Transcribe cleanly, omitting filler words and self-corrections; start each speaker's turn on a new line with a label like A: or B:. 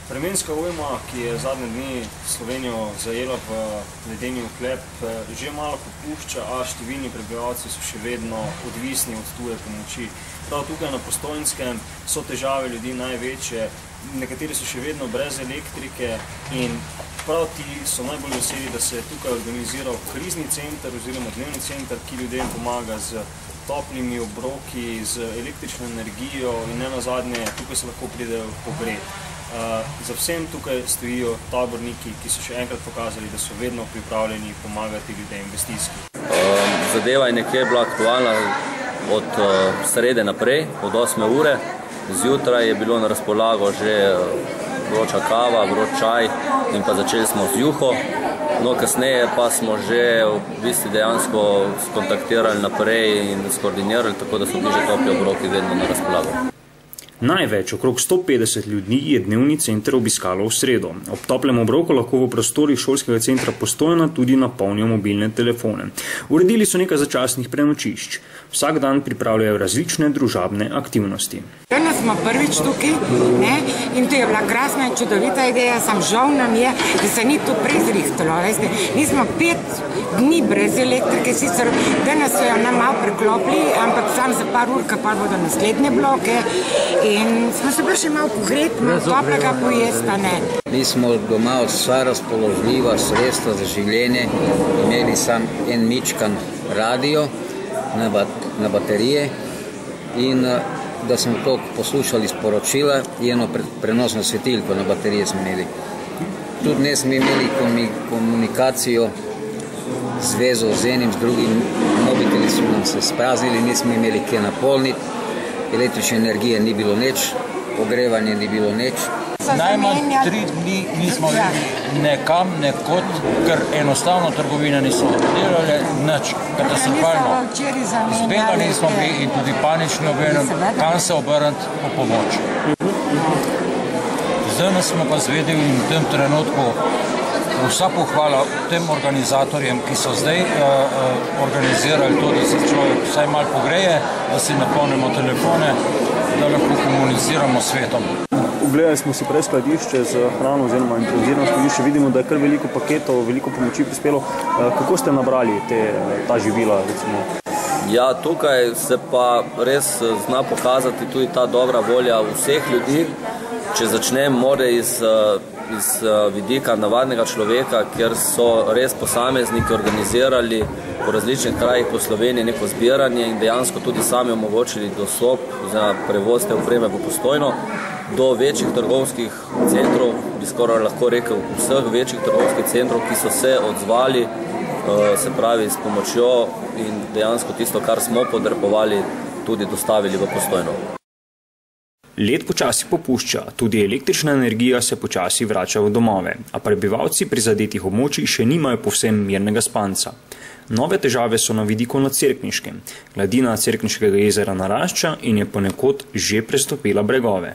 A: Vremenska ujma, ki je zadnje dni Slovenijo zajela v ledeni oklep, že malo popušča, a številni prebivalci so še vedno odvisni od tuje pomoči. Prav tukaj na Postojnskem so težave ljudi največje, nekateri so še vedno brez elektrike in prav ti so najbolj veseli, da se je tukaj organiziral krizni center oziroma dnevni center, ki ljudem pomaga z toplimi obroki, z električno energijo in ne nazadnje, tukaj se lahko pridejo pogret. Za vsem tukaj stojijo taborniki, ki so še enkrat pokazali, da so vedno pripravljeni pomagati ljudem v stiski.
B: Zadeva je nekje bila aktualna od srede naprej, od 8 ure. Zjutraj je bilo na razpolago že vroča kava, vroč čaj in pa začeli smo z juho. No, kasneje pa smo že v bistvu dejansko skontaktirali naprej in skoordinirali, tako da so bili že topli obroki vedno na razpolago.
C: Največ, okrog 150 ljudi, je dnevni center obiskalo v sredo. Ob toplem obroku lahko v prostorih šolskega centra Postojna tudi napolnijo mobilne telefone. Uredili so nekaj začasnih prenočišč. Vsak dan pripravljajo različne družabne aktivnosti.
D: Danes smo prvič tukaj, in to je bila krasna in čudovita ideja, sam žal nam je, da se ni to prej zrihtalo. Mi smo 5 dni brez elektrike, sicer danes so jo nam malo preklopili, ampak sam za par ur, pa bodo naslednje bloke. In smo se pa še malo pogreti, malo toplega pojesta, ne.
E: Mi smo doma vsa razpoložljiva sredstva za življenje, imeli sam en mičkan radio na baterije in da smo to poslušali sporočila in eno prenosno svetilko na baterije smo imeli. Tudi ne smo imeli komunikacijo, zvezo z enim, z drugim, mobiteli so nam se spraznili, nismo imeli kje napolniti. Električne energije ni bilo nič, ogrevanje ni bilo nič.
F: Najmanj 3 dni nismo nekam, nekod, ker enostavno trgovine niso delale, nič katastrofalno. Zbegani smo bili in tudi panični obenem, kam se obrniti po pomoč. Zdaj smo pa zvedeli in v tem trenutku vsa pohvala tem organizatorjem, ki so zdaj organizirali to, da se človek vsaj malo pogreje, da si napolnimo telefone, da lahko komuniciramo s svetom.
A: Ugledali smo si prej skladišče z hrano oziroma improvizirano skladišče. Vidimo, da je kar veliko paketov, veliko pomoči prispelo. Kako ste nabrali ta živila, recimo?
B: Ja, tukaj se pa res zna pokazati tudi ta dobra volja vseh ljudi. Če začnem more iz vidika navadnega človeka, kjer so res posamezniki organizirali po različnih krajih po Sloveniji neko zbiranje in dejansko tudi sami omogočili dostop za prevoz te opreme po Postojno do večjih trgovskih centrov, bi skoraj lahko rekel vseh večjih trgovskih centrov, ki so se odzvali, se pravi s pomočjo in dejansko tisto, kar smo potrebovali, tudi dostavili v Postojno.
C: Led počasi popušča, tudi električna energija se počasi vrača v domove, a prebivalci prizadetih območij še nimajo povsem mirnega spanca. Nove težave so na vidiku na Cerkniškem. Gladina Cerkniškega jezera narašča in je ponekod že prestopila bregove.